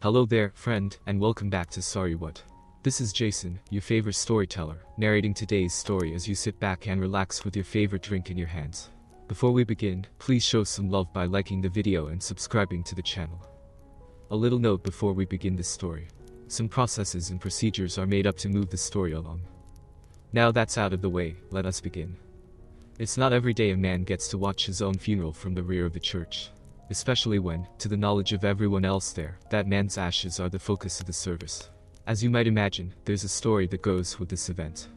Hello there, friend, and welcome back to Sorry What. This is Jason, your favorite storyteller, narrating today's story as you sit back and relax with your favorite drink in your hands. Before we begin, please show some love by liking the video and subscribing to the channel. A little note before we begin this story. Some processes and procedures are made up to move the story along. Now that's out of the way, let us begin. It's not every day a man gets to watch his own funeral from the rear of the church. Especially when, to the knowledge of everyone else there, that man's ashes are the focus of the service. As you might imagine, there's a story that goes with this event.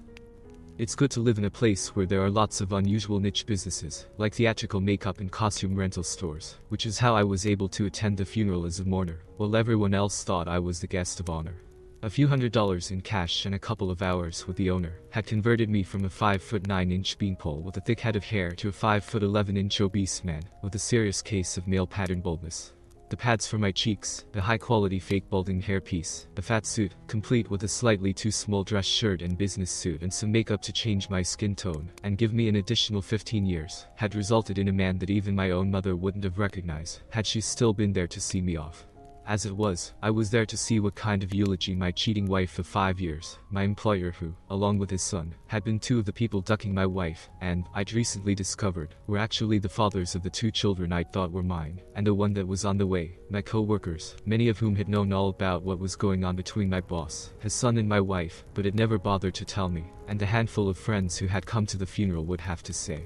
It's good to live in a place where there are lots of unusual niche businesses, like theatrical makeup and costume rental stores, which is how I was able to attend the funeral as a mourner, while everyone else thought I was the guest of honor. A few $100s in cash and a couple of hours with the owner had converted me from a 5'9" beanpole with a thick head of hair to a 5'11" obese man with a serious case of male pattern baldness. The pads for my cheeks, a high-quality fake balding hairpiece, a fat suit, complete with a slightly too small dress shirt and business suit and some makeup to change my skin tone and give me an additional 15 years, had resulted in a man that even my own mother wouldn't have recognized had she still been there to see me off. As it was, I was there to see what kind of eulogy my cheating wife of 5 years, my employer who, along with his son, had been two of the people ducking my wife, and, I'd recently discovered, were actually the fathers of the two children I thought were mine, and the one that was on the way, my co-workers, many of whom had known all about what was going on between my boss, his son and my wife, but had never bothered to tell me, and a handful of friends who had come to the funeral would have to say.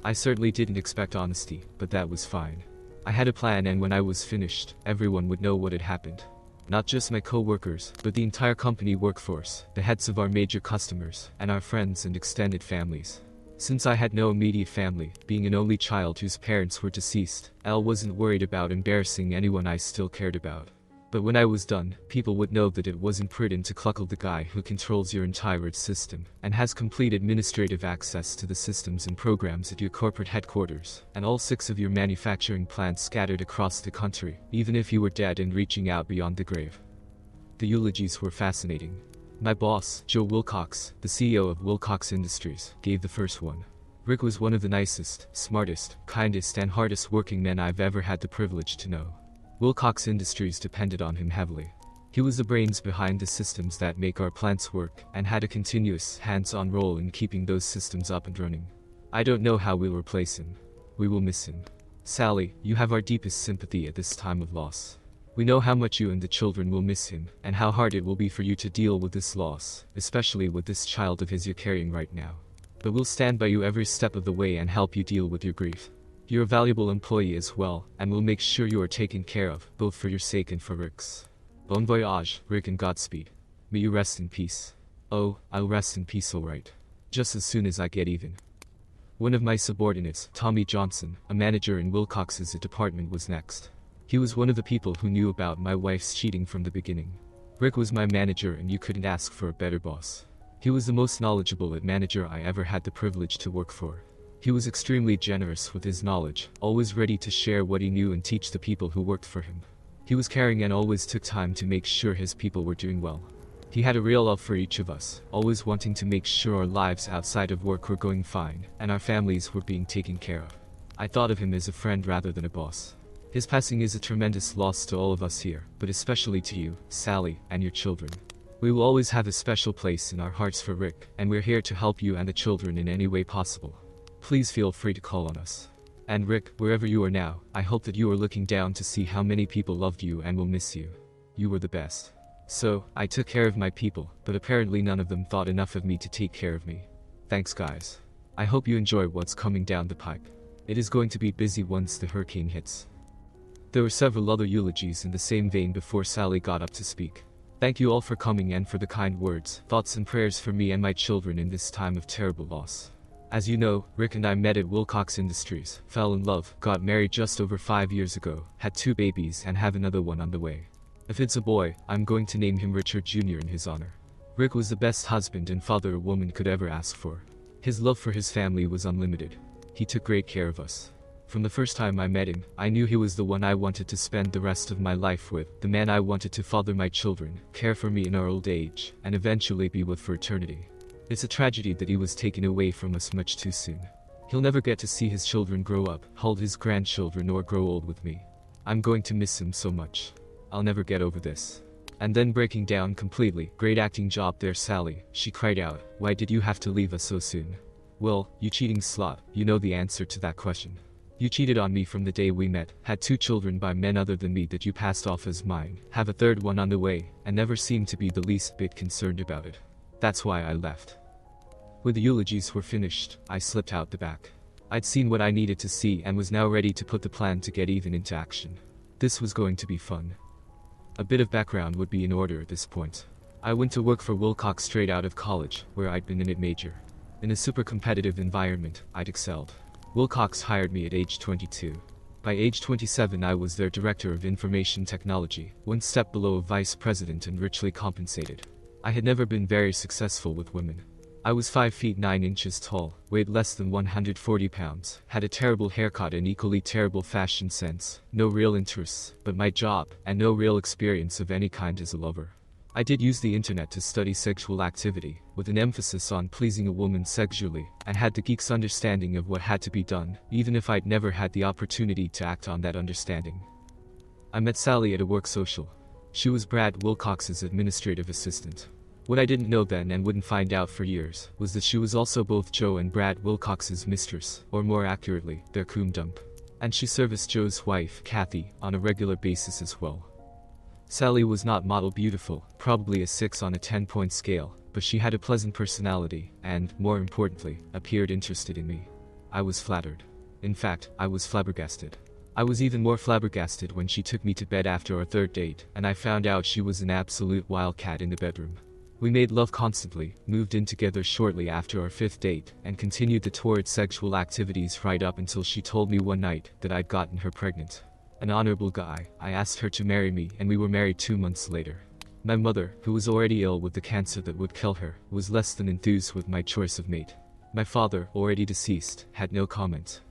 I certainly didn't expect honesty, but that was fine. I had a plan, and when I was finished, everyone would know what had happened. Not just my co-workers, but the entire company workforce, the heads of our major customers, and our friends and extended families. Since I had no immediate family, being an only child whose parents were deceased, Elle wasn't worried about embarrassing anyone I still cared about. But when I was done, people would know that it wasn't prudent to cluckle the guy who controls your entire system, and has complete administrative access to the systems and programs at your corporate headquarters, and all 6 of your manufacturing plants scattered across the country, even if you were dead and reaching out beyond the grave. The eulogies were fascinating. My boss, Joe Wilcox, the CEO of Wilcox Industries, gave the first one. Rick was one of the nicest, smartest, kindest and hardest working men I've ever had the privilege to know. Wilcox Industries depended on him heavily. He was the brains behind the systems that make our plants work, and had a continuous, hands-on role in keeping those systems up and running. I don't know how we'll replace him. We will miss him. Sally, you have our deepest sympathy at this time of loss. We know how much you and the children will miss him, and how hard it will be for you to deal with this loss, especially with this child of his you're carrying right now. But we'll stand by you every step of the way and help you deal with your grief. You're a valuable employee as well, and we'll make sure you are taken care of, both for your sake and for Rick's. Bon voyage, Rick, and Godspeed. May you rest in peace. Oh, I'll rest in peace alright. Just as soon as I get even. One of my subordinates, Tommy Johnson, a manager in Wilcox's department, was next. He was one of the people who knew about my wife's cheating from the beginning. Rick was my manager, and you couldn't ask for a better boss. He was the most knowledgeable manager I ever had the privilege to work for. He was extremely generous with his knowledge, always ready to share what he knew and teach the people who worked for him. He was caring and always took time to make sure his people were doing well. He had a real love for each of us, always wanting to make sure our lives outside of work were going fine, and our families were being taken care of. I thought of him as a friend rather than a boss. His passing is a tremendous loss to all of us here, but especially to you, Sally, and your children. We will always have a special place in our hearts for Rick, and we're here to help you and the children in any way possible. Please feel free to call on us. And Rick, wherever you are now, I hope that you are looking down to see how many people loved you and will miss you. You were the best. So, I took care of my people, but apparently none of them thought enough of me to take care of me. Thanks, guys. I hope you enjoy what's coming down the pipe. It is going to be busy once the hurricane hits. There were several other eulogies in the same vein before Sally got up to speak. Thank you all for coming and for the kind words, thoughts and prayers for me and my children in this time of terrible loss. As you know, Rick and I met at Wilcox Industries, fell in love, got married just over 5 years ago, had 2 babies and have another one on the way. If it's a boy, I'm going to name him Richard Jr. in his honor. Rick was the best husband and father a woman could ever ask for. His love for his family was unlimited. He took great care of us. From the first time I met him, I knew he was the one I wanted to spend the rest of my life with, the man I wanted to father my children, care for me in our old age, and eventually be with for eternity. It's a tragedy that he was taken away from us much too soon. He'll never get to see his children grow up, hold his grandchildren, or grow old with me. I'm going to miss him so much. I'll never get over this. And then breaking down completely. Great acting job there, Sally, she cried out. Why did you have to leave us so soon? Well, you cheating slut, you know the answer to that question. You cheated on me from the day we met, had 2 children by men other than me that you passed off as mine, have a 3rd one on the way, and never seemed to be the least bit concerned about it. That's why I left. When the eulogies were finished, I slipped out the back. I'd seen what I needed to see and was now ready to put the plan to get even into action. This was going to be fun. A bit of background would be in order at this point. I went to work for Wilcox straight out of college, where I'd been an IT major. In a super competitive environment, I'd excelled. Wilcox hired me at age 22. By age 27 I was their director of information technology, 1 step below a vice president and richly compensated. I had never been very successful with women. I was 5 feet 9 inches tall, weighed less than 140 pounds, had a terrible haircut and equally terrible fashion sense, no real interests, but my job, and no real experience of any kind as a lover. I did use the internet to study sexual activity, with an emphasis on pleasing a woman sexually, and had the geek's understanding of what had to be done, even if I'd never had the opportunity to act on that understanding. I met Sally at a work social. She was Brad Wilcox's administrative assistant. What I didn't know then and wouldn't find out for years, was that she was also both Joe and Brad Wilcox's mistress, or more accurately, their cum dump. And she serviced Joe's wife, Kathy, on a regular basis as well. Sally was not model beautiful, probably a 6 on a 10-point scale, but she had a pleasant personality, and, more importantly, appeared interested in me. I was flattered. In fact, I was flabbergasted. I was even more flabbergasted when she took me to bed after our 3rd date, and I found out she was an absolute wildcat in the bedroom. We made love constantly, moved in together shortly after our 5th date, and continued the torrid sexual activities right up until she told me one night that I'd gotten her pregnant. An honorable guy, I asked her to marry me and we were married 2 months later. My mother, who was already ill with the cancer that would kill her, was less than enthused with my choice of mate. My father, already deceased, had no comment.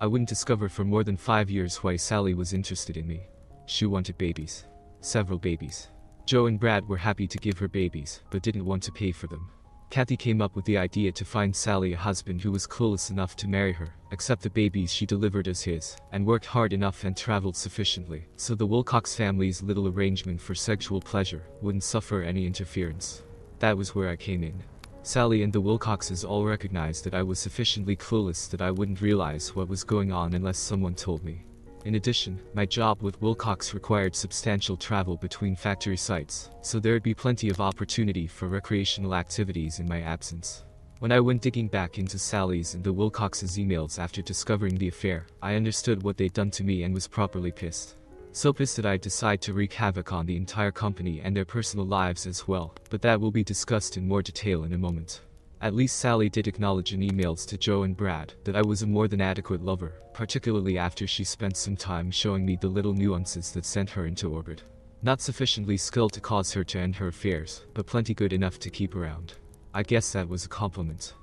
I wouldn't discover for more than 5 years why Sally was interested in me. She wanted babies. Several babies. Joe and Brad were happy to give her babies, but didn't want to pay for them. Kathy came up with the idea to find Sally a husband who was clueless enough to marry her, accept the babies she delivered as his, and worked hard enough and traveled sufficiently, so the Wilcox family's little arrangement for sexual pleasure wouldn't suffer any interference. That was where I came in. Sally and the Wilcoxes all recognized that I was sufficiently clueless that I wouldn't realize what was going on unless someone told me. In addition, my job with Wilcox required substantial travel between factory sites, so there'd be plenty of opportunity for recreational activities in my absence. When I went digging back into Sally's and the Wilcoxes' emails after discovering the affair, I understood what they'd done to me and was properly pissed. So pissed that I'd decide to wreak havoc on the entire company and their personal lives as well, but that will be discussed in more detail in a moment. At least Sally did acknowledge in emails to Joe and Brad that I was a more than adequate lover, particularly after she spent some time showing me the little nuances that sent her into orbit. Not sufficiently skilled to cause her to end her affairs, but plenty good enough to keep around. I guess that was a compliment.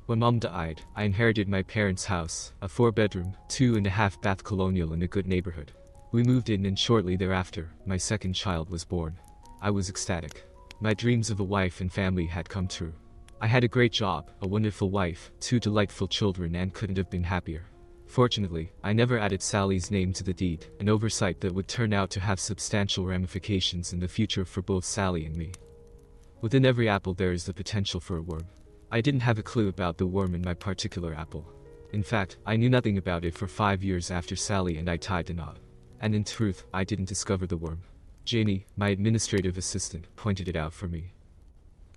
When Mom died, I inherited my parents' house, a 4-bedroom, 2.5-bath colonial in a good neighborhood. We moved in and shortly thereafter, my 2nd child was born. I was ecstatic. My dreams of a wife and family had come true. I had a great job, a wonderful wife, 2 delightful children and couldn't have been happier. Fortunately, I never added Sally's name to the deed, an oversight that would turn out to have substantial ramifications in the future for both Sally and me. Within every apple there is the potential for a worm. I didn't have a clue about the worm in my particular apple. In fact, I knew nothing about it for 5 years after Sally and I tied the knot. And in truth, I didn't discover the worm. Janie, my administrative assistant, pointed it out for me.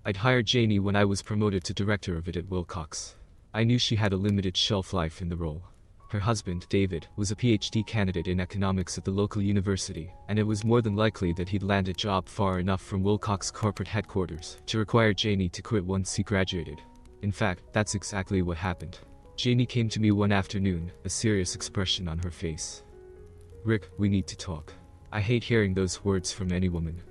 I'd hired Janie when I was promoted to director of it at Wilcox. I knew she had a limited shelf life in the role. Her husband, David, was a PhD candidate in economics at the local university, and it was more than likely that he'd land a job far enough from Wilcox corporate headquarters to require Janie to quit once he graduated. In fact, that's exactly what happened. Janie came to me one afternoon, a serious expression on her face. "Rick, we need to talk. I hate hearing those words from any woman.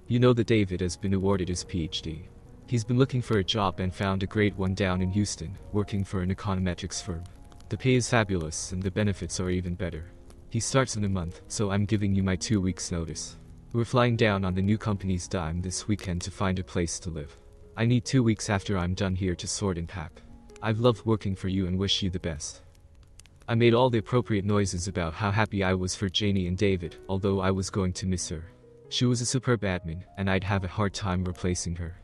You know that David has been awarded his PhD. He's been looking for a job and found a great one down in Houston, working for an econometrics firm. The pay is fabulous and the benefits are even better. He starts in a month, so I'm giving you my 2 weeks notice. We're flying down on the new company's dime this weekend to find a place to live. I need 2 weeks after I'm done here to sort and pack. I've loved working for you and wish you the best." I made all the appropriate noises about how happy I was for Janie and David, although I was going to miss her. She was a superb admin, and I'd have a hard time replacing her.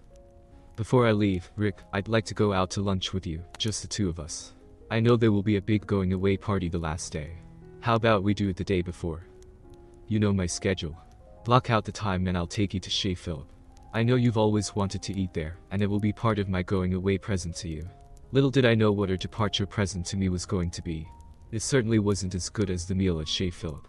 Before I leave, Rick, I'd like to go out to lunch with you, just the two of us. I know there will be a big going away party the last day. How about we do it the day before? You know my schedule. Block out the time and I'll take you to Chez Philip. I know you've always wanted to eat there, and it will be part of my going away present to you. Little did I know what her departure present to me was going to be. It certainly wasn't as good as the meal at Chez Philip.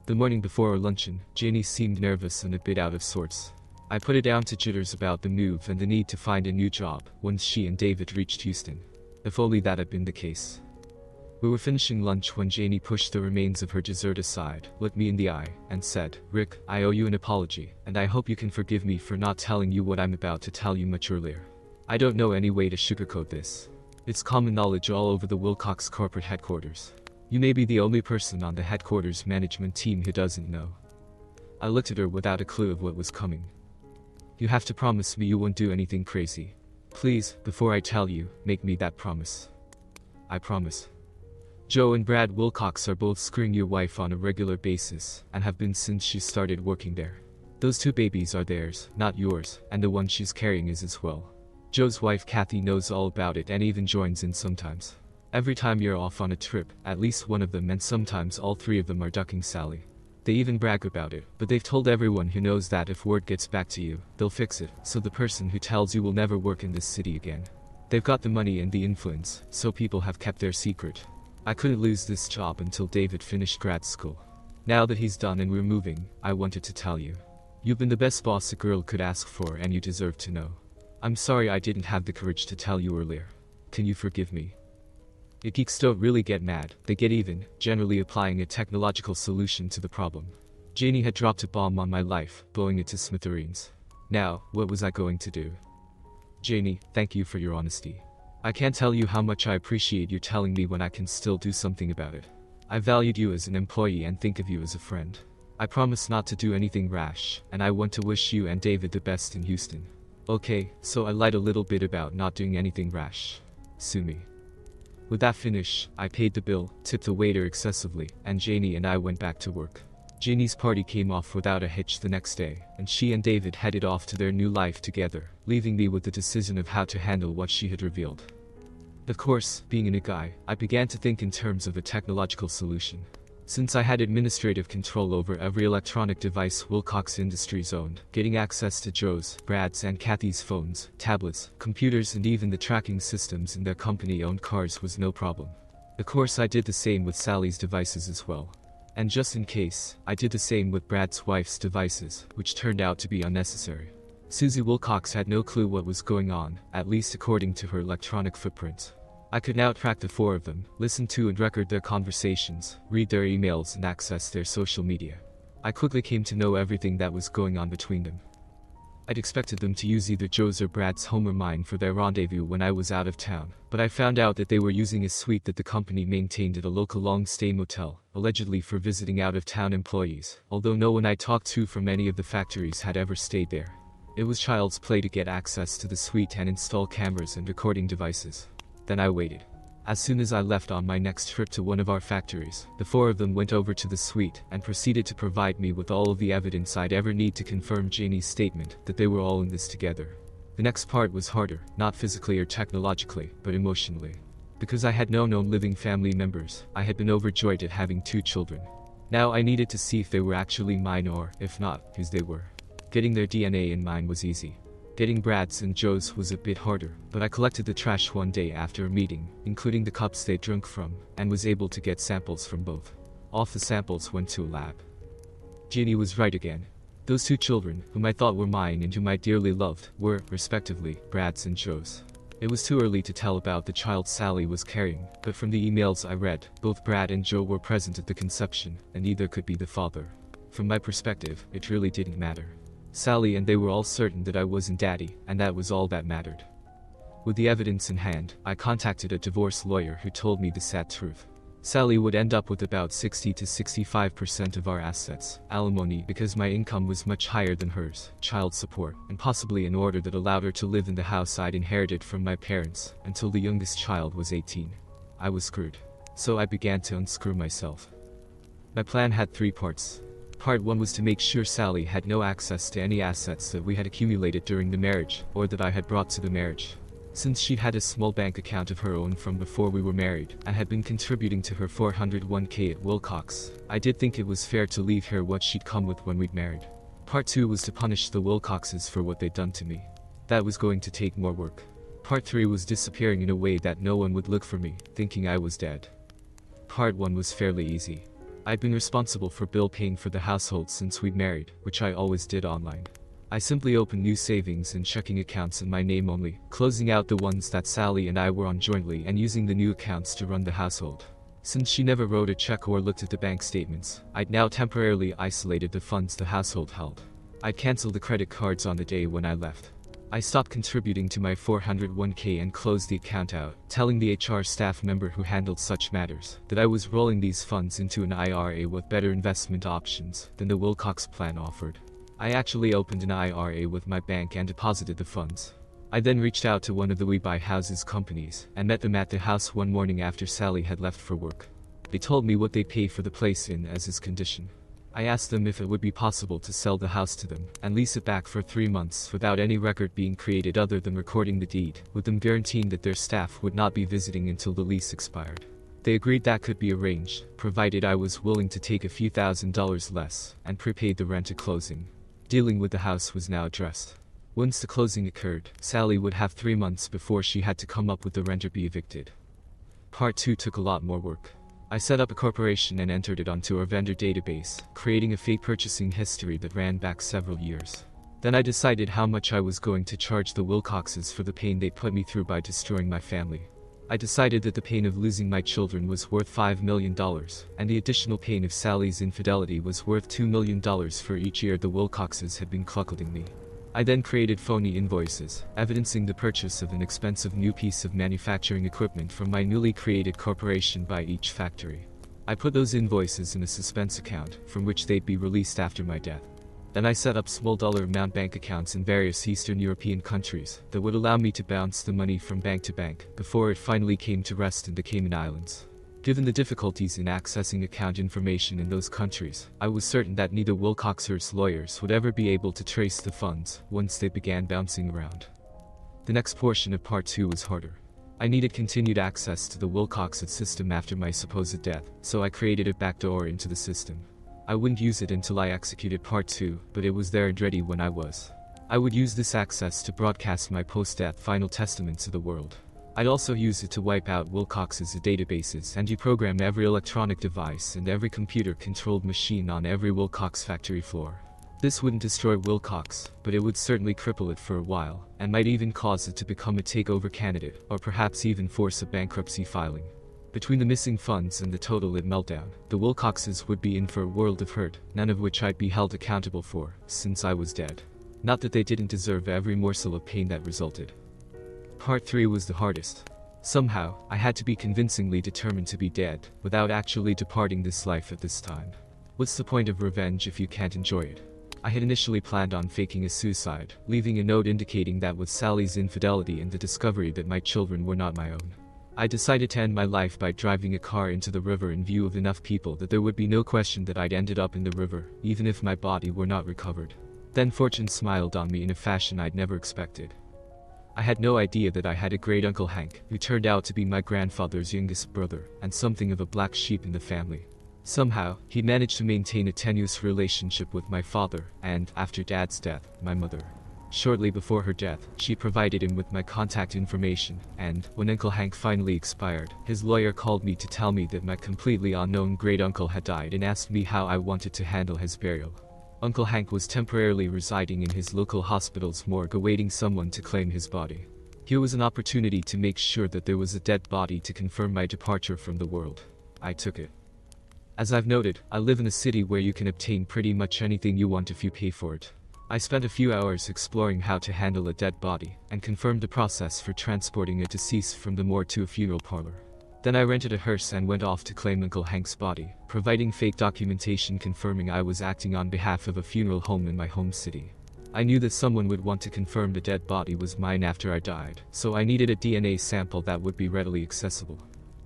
The morning before our luncheon, Janie seemed nervous and a bit out of sorts. I put it down to jitters about the move and the need to find a new job once she and David reached Houston. If only that had been the case. We were finishing lunch when Janie pushed the remains of her dessert aside, looked me in the eye, and said, Rick, I owe you an apology, and I hope you can forgive me for not telling you what I'm about to tell you much earlier. I don't know any way to sugarcoat this. It's common knowledge all over the Wilcox corporate headquarters. You may be the only person on the headquarters management team who doesn't know. I looked at her without a clue of what was coming. You have to promise me you won't do anything crazy. Please, before I tell you, make me that promise. I promise. Joe and Brad Wilcox are both screwing your wife on a regular basis, and have been since she started working there. Those two babies are theirs, not yours, and the one she's carrying is as well. Joe's wife Kathy knows all about it and even joins in sometimes. Every time you're off on a trip, at least one of them and sometimes all three of them are ducking Sally. They even brag about it, but they've told everyone who knows that if word gets back to you, they'll fix it, so the person who tells you will never work in this city again. They've got the money and the influence, so people have kept their secret. I couldn't lose this job until David finished grad school. Now that he's done and we're moving, I wanted to tell you. You've been the best boss a girl could ask for and you deserve to know. I'm sorry I didn't have the courage to tell you earlier. Can you forgive me? Geeks don't really get mad, they get even, generally applying a technological solution to the problem. Janie had dropped a bomb on my life, blowing it to smithereens. Now, what was I going to do? Janie, thank you for your honesty. I can't tell you how much I appreciate you telling me when I can still do something about it. I valued you as an employee and think of you as a friend. I promise not to do anything rash, and I want to wish you and David the best in Houston. Okay, so I lied a little bit about not doing anything rash. Sue me. With that finish, I paid the bill, tipped the waiter excessively, and Janie and I went back to work. Janie's party came off without a hitch the next day, and she and David headed off to their new life together, leaving me with the decision of how to handle what she had revealed. Of course, being a new guy, I began to think in terms of a technological solution. Since I had administrative control over every electronic device Wilcox Industries owned, getting access to Joe's, Brad's and Kathy's phones, tablets, computers and even the tracking systems in their company-owned cars was no problem. Of course I did the same with Sally's devices as well. And just in case, I did the same with Brad's wife's devices, which turned out to be unnecessary. Susie Wilcox had no clue what was going on, at least according to her electronic footprints. I could now track the four of them, listen to and record their conversations, read their emails and access their social media. I quickly came to know everything that was going on between them. I'd expected them to use either Joe's or Brad's home or mine for their rendezvous when I was out of town, but I found out that they were using a suite that the company maintained at a local long-stay motel, allegedly for visiting out-of-town employees, although no one I talked to from any of the factories had ever stayed there. It was child's play to get access to the suite and install cameras and recording devices. Then I waited. As soon as I left on my next trip to one of our factories, the four of them went over to the suite and proceeded to provide me with all of the evidence I'd ever need to confirm Janie's statement that they were all in this together. The next part was harder, not physically or technologically, but emotionally. Because I had no known living family members, I had been overjoyed at having 2 children. Now I needed to see if they were actually mine or, if not, whose they were. Getting their DNA in mine was easy. Getting Brad's and Joe's was a bit harder, but I collected the trash one day after a meeting, including the cups they drunk from, and was able to get samples from both. Off the samples went to a lab. Janie was right again. Those 2 children, whom I thought were mine and whom I dearly loved, were, respectively, Brad's and Joe's. It was too early to tell about the child Sally was carrying, but from the emails I read, both Brad and Joe were present at the conception, and either could be the father. From my perspective, it really didn't matter. Sally and they were all certain that I wasn't daddy, and that was all that mattered. With the evidence in hand, I contacted a divorce lawyer who told me the sad truth. Sally would end up with about 60 to 65% of our assets, alimony because my income was much higher than hers, child support, and possibly an order that allowed her to live in the house I'd inherited from my parents, until the youngest child was 18. I was screwed. so I began to unscrew myself. My plan had 3 parts. Part 1 was to make sure Sally had no access to any assets that we had accumulated during the marriage, or that I had brought to the marriage. Since she had a small bank account of her own from before we were married, and had been contributing to her 401k at Wilcox, I did think it was fair to leave her what she'd come with when we'd married. Part 2 was to punish the Wilcoxes for what they'd done to me. That was going to take more work. Part 3 was disappearing in a way that no one would look for me, thinking I was dead. Part 1 was fairly easy. I'd been responsible for bill paying for the household since we'd married, which I always did online. I simply opened new savings and checking accounts in my name only, closing out the ones that Sally and I were on jointly and using the new accounts to run the household. Since she never wrote a check or looked at the bank statements, I'd now temporarily isolated the funds the household held. I'd canceled the credit cards on the day when I left. I stopped contributing to my 401k and closed the account out, telling the HR staff member who handled such matters that I was rolling these funds into an IRA with better investment options than the Wilcox plan offered. I actually opened an IRA with my bank and deposited the funds. I then reached out to one of the We Buy Houses companies and met them at the house one morning after Sally had left for work. They told me what they'd pay for the place in as his condition. I asked them if it would be possible to sell the house to them and lease it back for 3 months without any record being created other than recording the deed, with them guaranteeing that their staff would not be visiting until the lease expired. They agreed that could be arranged, provided I was willing to take a few $1,000s less and prepaid the rent at closing. Dealing with the house was now addressed. Once the closing occurred, Sally would have 3 months before she had to come up with the rent or be evicted. Part 2 took a lot more work. I set up a corporation and entered it onto our vendor database, creating a fake purchasing history that ran back several years. Then I decided how much I was going to charge the Wilcoxes for the pain they put me through by destroying my family. I decided that the pain of losing my children was worth $5 million, and the additional pain of Sally's infidelity was worth $2 million for each year the Wilcoxes had been cuckolding me. I then created phony invoices, evidencing the purchase of an expensive new piece of manufacturing equipment from my newly created corporation by each factory. I put those invoices in a suspense account, from which they'd be released after my death. Then I set up small dollar amount bank accounts in various Eastern European countries that would allow me to bounce the money from bank to bank before it finally came to rest in the Cayman Islands. Given the difficulties in accessing account information in those countries, I was certain that neither Wilcoxers' lawyers would ever be able to trace the funds once they began bouncing around. The next portion of Part 2 was harder. I needed continued access to the Wilcoxes system after my supposed death, so I created a backdoor into the system. I wouldn't use it until I executed Part 2, but it was there and ready when I was. I would use this access to broadcast my post-death final testament to the world. I'd also use it to wipe out Wilcox's databases and deprogram every electronic device and every computer-controlled machine on every Wilcox factory floor. This wouldn't destroy Wilcox, but it would certainly cripple it for a while, and might even cause it to become a takeover candidate, or perhaps even force a bankruptcy filing. Between the missing funds and the total meltdown, the Wilcoxes would be in for a world of hurt, none of which I'd be held accountable for, since I was dead. Not that they didn't deserve every morsel of pain that resulted. Part 3 was the hardest. Somehow, I had to be convincingly determined to be dead, without actually departing this life at this time. What's the point of revenge if you can't enjoy it? I had initially planned on faking a suicide, leaving a note indicating that with Sally's infidelity and the discovery that my children were not my own, I decided to end my life by driving a car into the river in view of enough people that there would be no question that I'd ended up in the river, even if my body were not recovered. Then fortune smiled on me in a fashion I'd never expected. I had no idea that I had a great Uncle Hank, who turned out to be my grandfather's youngest brother, and something of a black sheep in the family. Somehow, he managed to maintain a tenuous relationship with my father, and, after Dad's death, my mother. Shortly before her death, she provided him with my contact information, and, when Uncle Hank finally expired, his lawyer called me to tell me that my completely unknown great-uncle had died and asked me how I wanted to handle his burial. Uncle Hank was temporarily residing in his local hospital's morgue awaiting someone to claim his body. Here was an opportunity to make sure that there was a dead body to confirm my departure from the world. I took it. As I've noted, I live in a city where you can obtain pretty much anything you want if you pay for it. I spent a few hours exploring how to handle a dead body, and confirmed the process for transporting a deceased from the morgue to a funeral parlor. Then I rented a hearse and went off to claim Uncle Hank's body, providing fake documentation confirming I was acting on behalf of a funeral home in my home city. I knew that someone would want to confirm the dead body was mine after I died, so I needed a DNA sample that would be readily accessible.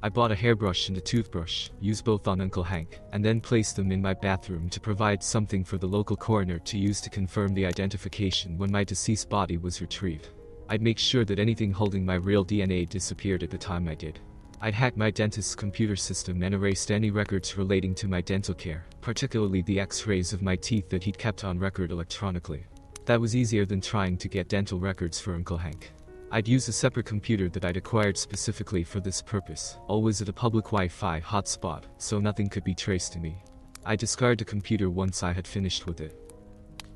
I bought a hairbrush and a toothbrush, used both on Uncle Hank, and then placed them in my bathroom to provide something for the local coroner to use to confirm the identification when my deceased body was retrieved. I'd make sure that anything holding my real DNA disappeared at the time I did. I'd hacked my dentist's computer system and erased any records relating to my dental care, particularly the x-rays of my teeth that he'd kept on record electronically. That was easier than trying to get dental records for Uncle Hank. I'd use a separate computer that I'd acquired specifically for this purpose, always at a public Wi-Fi hotspot, so nothing could be traced to me. I discarded the computer once I had finished with it.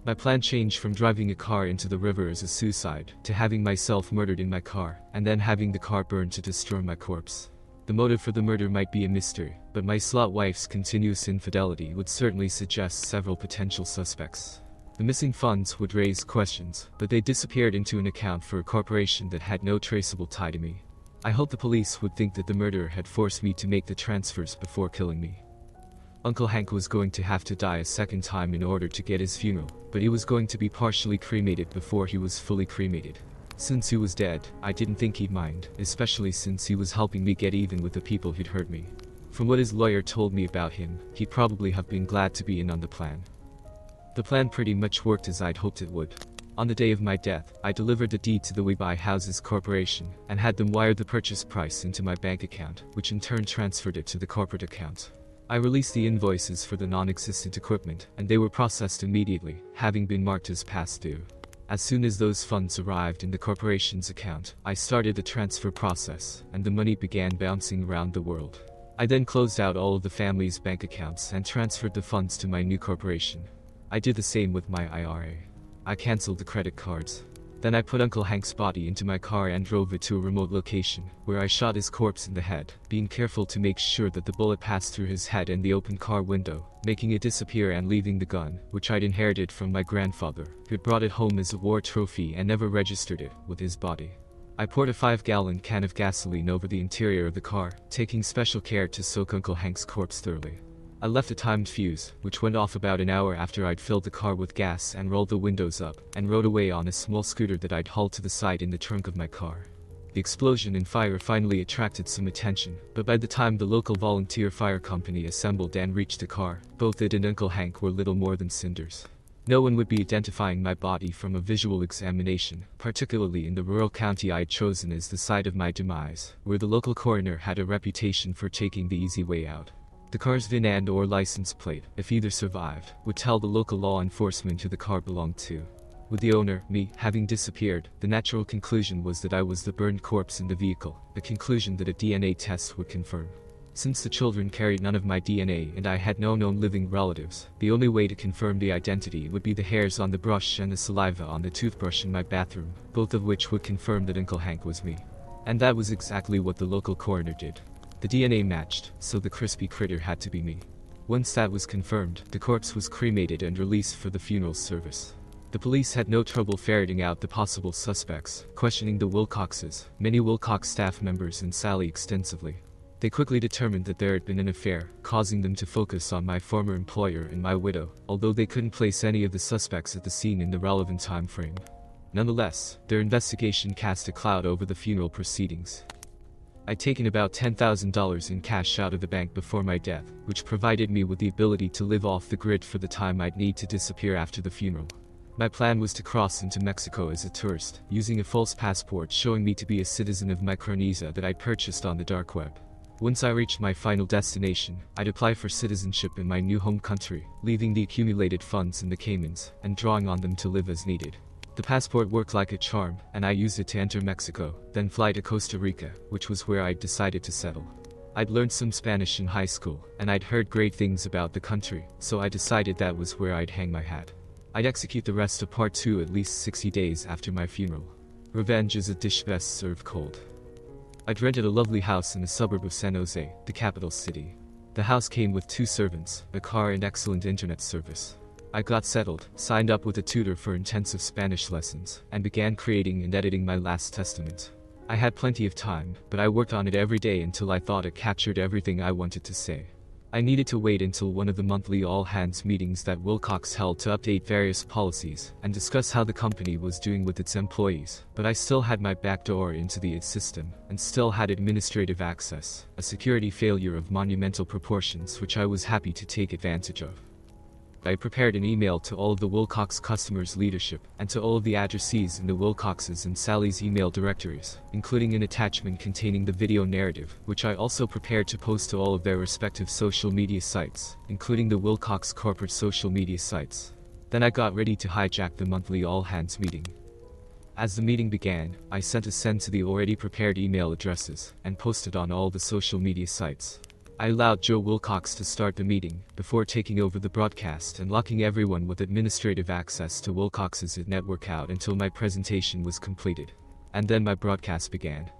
My plan changed from driving a car into the river as a suicide, to having myself murdered in my car, and then having the car burned to destroy my corpse. The motive for the murder might be a mystery, but my slut wife's continuous infidelity would certainly suggest several potential suspects. The missing funds would raise questions, but they disappeared into an account for a corporation that had no traceable tie to me. I hoped the police would think that the murderer had forced me to make the transfers before killing me. Uncle Hank was going to have to die a second time in order to get his funeral, but he was going to be partially cremated before he was fully cremated. Since he was dead, I didn't think he'd mind, especially since he was helping me get even with the people who'd hurt me. From what his lawyer told me about him, he'd probably have been glad to be in on the plan. The plan pretty much worked as I'd hoped it would. On the day of my death, I delivered the deed to the We Buy Houses Corporation, and had them wire the purchase price into my bank account, which in turn transferred it to the corporate account. I released the invoices for the non-existent equipment, and they were processed immediately, having been marked as past due. As soon as those funds arrived in the corporation's account, I started the transfer process, and the money began bouncing around the world. I then closed out all of the family's bank accounts and transferred the funds to my new corporation. I did the same with my IRA. I canceled the credit cards. Then I put Uncle Hank's body into my car and drove it to a remote location, where I shot his corpse in the head, being careful to make sure that the bullet passed through his head and the open car window, making it disappear and leaving the gun, which I'd inherited from my grandfather, who'd brought it home as a war trophy and never registered it, with his body. I poured a 5-gallon can of gasoline over the interior of the car, taking special care to soak Uncle Hank's corpse thoroughly. I left a timed fuse, which went off about an hour after I'd filled the car with gas and rolled the windows up, and rode away on a small scooter that I'd hauled to the side in the trunk of my car. The explosion and fire finally attracted some attention, but by the time the local volunteer fire company assembled and reached the car, both it and Uncle Hank were little more than cinders. No one would be identifying my body from a visual examination, particularly in the rural county I'd chosen as the site of my demise, where the local coroner had a reputation for taking the easy way out. The car's VIN and/or license plate, if either survived, would tell the local law enforcement who the car belonged to. With the owner, me, having disappeared, the natural conclusion was that I was the burned corpse in the vehicle, a conclusion that a DNA test would confirm. Since the children carried none of my DNA and I had no known living relatives, the only way to confirm the identity would be the hairs on the brush and the saliva on the toothbrush in my bathroom, both of which would confirm that Uncle Hank was me. And that was exactly what the local coroner did. The DNA matched, so the crispy critter had to be me. Once that was confirmed, the corpse was cremated and released for the funeral service. The police had no trouble ferreting out the possible suspects, questioning the Wilcoxes, many Wilcox staff members and Sally extensively. They quickly determined that there had been an affair, causing them to focus on my former employer and my widow, although they couldn't place any of the suspects at the scene in the relevant time frame. Nonetheless, their investigation cast a cloud over the funeral proceedings. I'd taken about $10,000 in cash out of the bank before my death, which provided me with the ability to live off the grid for the time I'd need to disappear after the funeral. My plan was to cross into Mexico as a tourist, using a false passport showing me to be a citizen of Micronesia that I'd purchased on the dark web. Once I reached my final destination, I'd apply for citizenship in my new home country, leaving the accumulated funds in the Caymans, and drawing on them to live as needed. The passport worked like a charm, and I used it to enter Mexico, then fly to Costa Rica, which was where I'd decided to settle. I'd learned some Spanish in high school, and I'd heard great things about the country, so I decided that was where I'd hang my hat. I'd execute the rest of part 2 at least 60 days after my funeral. Revenge is a dish best served cold. I'd rented a lovely house in the suburb of San Jose, the capital city. The house came with 2 servants, a car and excellent internet service. I got settled, signed up with a tutor for intensive Spanish lessons, and began creating and editing my last testament. I had plenty of time, but I worked on it every day until I thought it captured everything I wanted to say. I needed to wait until one of the monthly all-hands meetings that Wilcox held to update various policies and discuss how the company was doing with its employees, but I still had my backdoor into the AITA system and still had administrative access, a security failure of monumental proportions which I was happy to take advantage of. I prepared an email to all of the Wilcox customers' leadership and to all of the addressees in the Wilcox's and Sally's email directories, including an attachment containing the video narrative, which I also prepared to post to all of their respective social media sites, including the Wilcox corporate social media sites. Then I got ready to hijack the monthly all-hands meeting. As the meeting began, I sent a send to the already prepared email addresses and posted on all the social media sites. I allowed Joe Wilcox to start the meeting, before taking over the broadcast and locking everyone with administrative access to Wilcox's network out until my presentation was completed. And then my broadcast began.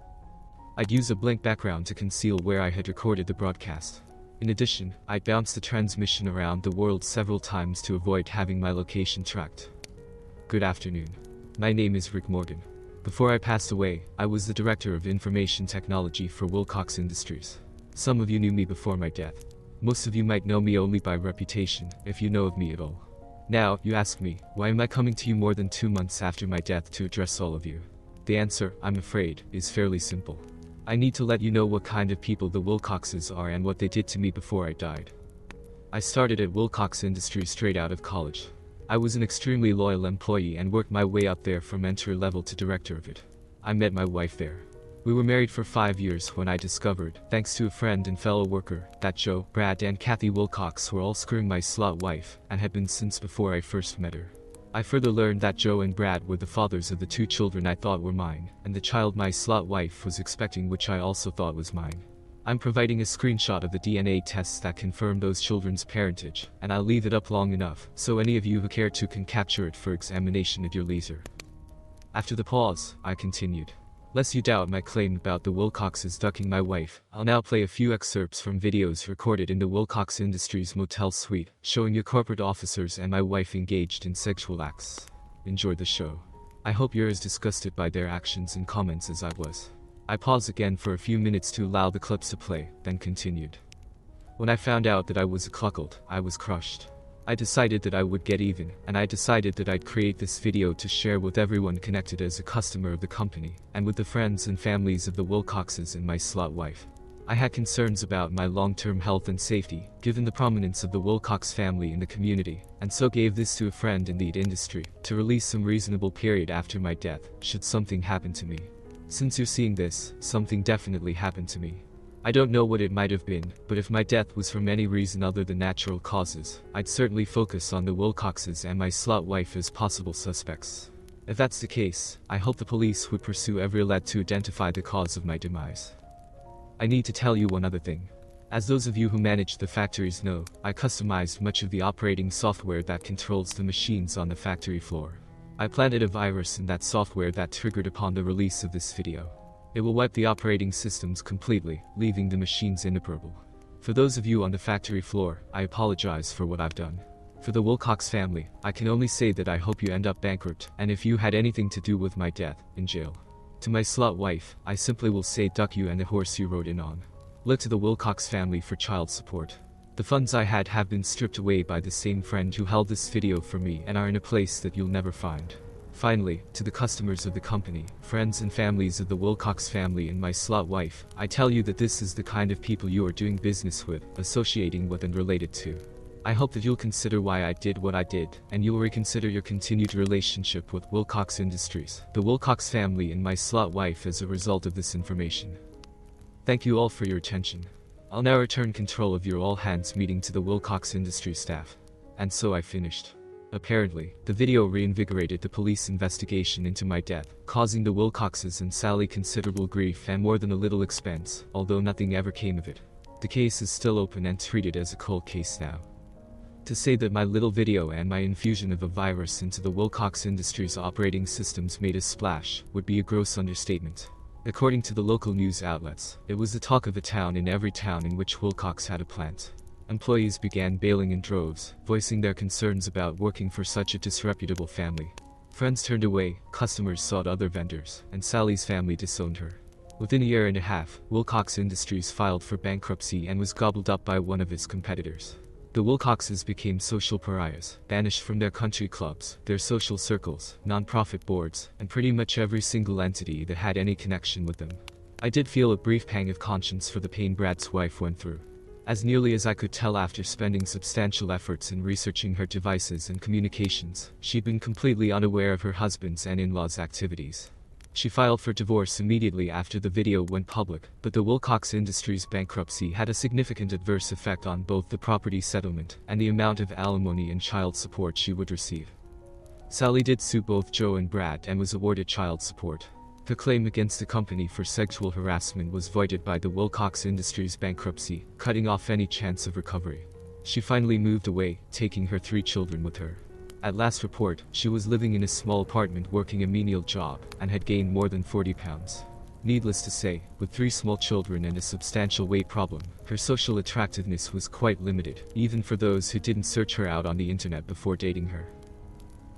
I'd use a blank background to conceal where I had recorded the broadcast. In addition, I bounced the transmission around the world several times to avoid having my location tracked. Good afternoon. My name is Rick Morgan. Before I passed away, I was the Director of Information Technology for Wilcox Industries. Some of you knew me before my death. Most of you might know me only by reputation, if you know of me at all. Now, you ask me, why am I coming to you more than 2 months after my death to address all of you? The answer, I'm afraid, is fairly simple. I need to let you know what kind of people the Wilcoxes are and what they did to me before I died. I started at Wilcox Industries straight out of college. I was an extremely loyal employee and worked my way up there from entry level to director of it. I met my wife there. We were married for 5 years when I discovered, thanks to a friend and fellow worker, that Joe, Brad and Kathy Wilcox were all screwing my slut wife, and had been since before I first met her. I further learned that Joe and Brad were the fathers of the 2 children I thought were mine, and the child my slut wife was expecting which I also thought was mine. I'm providing a screenshot of the DNA tests that confirm those children's parentage, and I'll leave it up long enough, so any of you who care to can capture it for examination at your leisure. After the pause, I continued. Lest you doubt my claim about the Wilcoxes ducking my wife, I'll now play a few excerpts from videos recorded in the Wilcox Industries motel suite, showing your corporate officers and my wife engaged in sexual acts. Enjoy the show. I hope you're as disgusted by their actions and comments as I was. I paused again for a few minutes to allow the clips to play, then continued. When I found out that I was a cuckold, I was crushed. I decided that I would get even, and I decided that I'd create this video to share with everyone connected as a customer of the company, and with the friends and families of the Wilcoxes and my slut wife. I had concerns about my long-term health and safety, given the prominence of the Wilcox family in the community, and so gave this to a friend in the industry, to release some reasonable period after my death, should something happen to me. Since you're seeing this, something definitely happened to me. I don't know what it might have been, but if my death was from any reason other than natural causes, I'd certainly focus on the Wilcoxes and my slut wife as possible suspects. If that's the case, I hope the police would pursue every lead to identify the cause of my demise. I need to tell you one other thing. As those of you who manage the factories know, I customized much of the operating software that controls the machines on the factory floor. I planted a virus in that software that triggered upon the release of this video. It will wipe the operating systems completely, leaving the machines inoperable. For those of you on the factory floor, I apologize for what I've done. For the Wilcox family, I can only say that I hope you end up bankrupt, and if you had anything to do with my death, in jail. To my slut wife, I simply will say duck you and the horse you rode in on. Look to the Wilcox family for child support. The funds I had have been stripped away by the same friend who held this video for me and are in a place that you'll never find. Finally, to the customers of the company, friends and families of the Wilcox family and my slut wife, I tell you that this is the kind of people you are doing business with, associating with and related to. I hope that you'll consider why I did what I did, and you'll reconsider your continued relationship with Wilcox Industries, the Wilcox family and my slut wife as a result of this information. Thank you all for your attention. I'll now return control of your all-hands meeting to the Wilcox Industries staff. And so I finished. Apparently, the video reinvigorated the police investigation into my death, causing the Wilcoxes and Sally considerable grief and more than a little expense, although nothing ever came of it. The case is still open and treated as a cold case now. To say that my little video and my infusion of a virus into the Wilcox Industries operating systems made a splash would be a gross understatement. According to the local news outlets, it was the talk of the town in every town in which Wilcox had a plant. Employees began bailing in droves, voicing their concerns about working for such a disreputable family. Friends turned away, customers sought other vendors, and Sally's family disowned her. Within a year and a half, Wilcox Industries filed for bankruptcy and was gobbled up by one of its competitors. The Wilcoxes became social pariahs, banished from their country clubs, their social circles, non-profit boards, and pretty much every single entity that had any connection with them. I did feel a brief pang of conscience for the pain Brad's wife went through. As nearly as I could tell after spending substantial efforts in researching her devices and communications, she'd been completely unaware of her husband's and in-laws' activities. She filed for divorce immediately after the video went public, but the Wilcox Industries bankruptcy had a significant adverse effect on both the property settlement and the amount of alimony and child support she would receive. Sally did sue both Joe and Brad and was awarded child support. Her claim against the company for sexual harassment was voided by the Wilcox Industries bankruptcy, cutting off any chance of recovery. She finally moved away, taking her 3 children with her. At last report, she was living in a small apartment working a menial job, and had gained more than 40 pounds. Needless to say, with 3 small children and a substantial weight problem, her social attractiveness was quite limited, even for those who didn't search her out on the internet before dating her.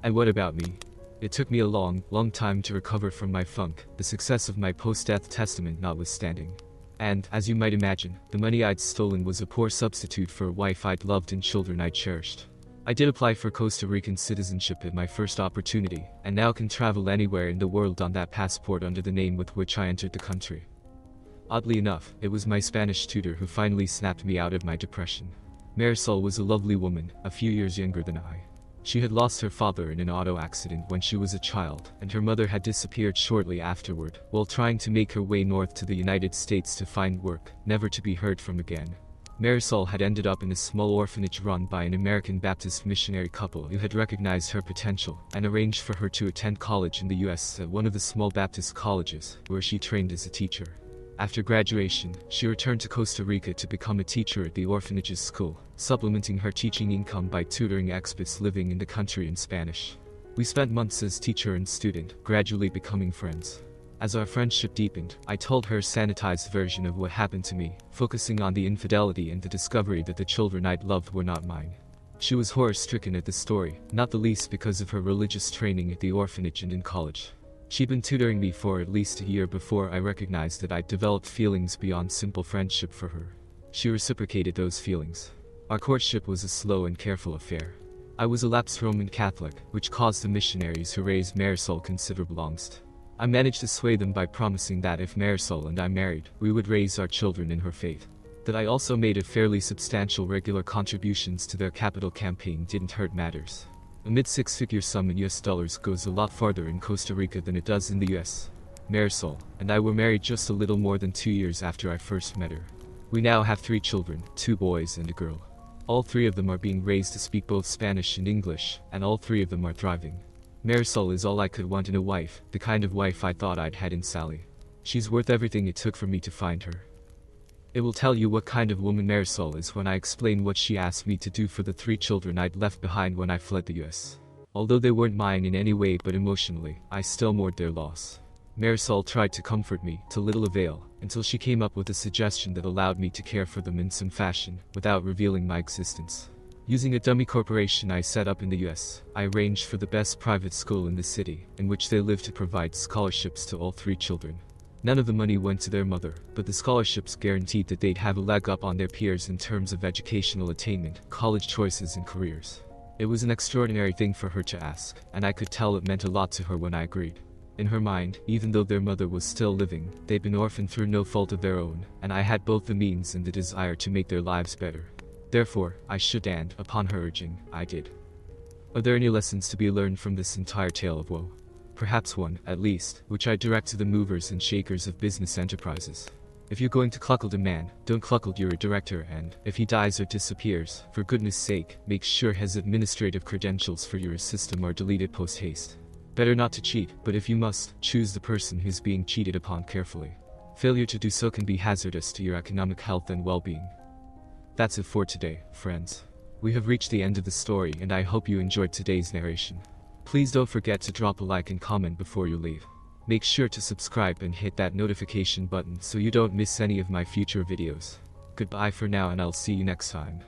And what about me? It took me a long time to recover from my funk, the success of my post-death testament notwithstanding. And, as you might imagine, the money I'd stolen was a poor substitute for a wife I'd loved and children I'd cherished. I did apply for Costa Rican citizenship at my first opportunity, and now can travel anywhere in the world on that passport under the name with which I entered the country. Oddly enough, it was my Spanish tutor who finally snapped me out of my depression. Marisol was a lovely woman, a few years younger than I. She had lost her father in an auto accident when she was a child, and her mother had disappeared shortly afterward, while trying to make her way north to the United States to find work, never to be heard from again. Marisol had ended up in a small orphanage run by an American Baptist missionary couple who had recognized her potential and arranged for her to attend college in the US at one of the small Baptist colleges, where she trained as a teacher. After graduation, she returned to Costa Rica to become a teacher at the orphanage's school, supplementing her teaching income by tutoring expats living in the country in Spanish. We spent months as teacher and student, gradually becoming friends. As our friendship deepened, I told her a sanitized version of what happened to me, focusing on the infidelity and the discovery that the children I'd loved were not mine. She was horror-stricken at the story, not the least because of her religious training at the orphanage and in college. She'd been tutoring me for at least a year before I recognized that I'd developed feelings beyond simple friendship for her. She reciprocated those feelings. Our courtship was a slow and careful affair. I was a lapsed Roman Catholic, which caused the missionaries who raised Marisol considerable angst. I managed to sway them by promising that if Marisol and I married, we would raise our children in her faith. That I also made a fairly substantial regular contributions to their capital campaign didn't hurt matters. A mid-6-figure sum in US dollars goes a lot farther in Costa Rica than it does in the US. Marisol and I were married just a little more than 2 years after I first met her. We now have 3 children, 2 boys and a girl. All 3 of them are being raised to speak both Spanish and English, and all 3 of them are thriving. Marisol is all I could want in a wife, the kind of wife I thought I'd had in Sally. She's worth everything it took for me to find her. It will tell you what kind of woman Marisol is when I explain what she asked me to do for the 3 children I'd left behind when I fled the US. Although they weren't mine in any way but emotionally, I still mourned their loss. Marisol tried to comfort me, to little avail, until she came up with a suggestion that allowed me to care for them in some fashion, without revealing my existence. Using a dummy corporation I set up in the US, I arranged for the best private school in the city, in which they lived to provide scholarships to all 3 children. None of the money went to their mother, but the scholarships guaranteed that they'd have a leg up on their peers in terms of educational attainment, college choices and careers. It was an extraordinary thing for her to ask, and I could tell it meant a lot to her when I agreed. In her mind, even though their mother was still living, they'd been orphaned through no fault of their own, and I had both the means and the desire to make their lives better. Therefore, I should, and, upon her urging, I did. Are there any lessons to be learned from this entire tale of woe? Perhaps one, at least, which I direct to the movers and shakers of business enterprises. If you're going to cuckold a man, don't cuckold your director, and, if he dies or disappears, for goodness sake, make sure his administrative credentials for your system are deleted post-haste. Better not to cheat, but if you must, choose the person who's being cheated upon carefully. Failure to do so can be hazardous to your economic health and well-being. That's it for today, friends. We have reached the end of the story and I hope you enjoyed today's narration. Please don't forget to drop a like and comment before you leave. Make sure to subscribe and hit that notification button so you don't miss any of my future videos. Goodbye for now and I'll see you next time.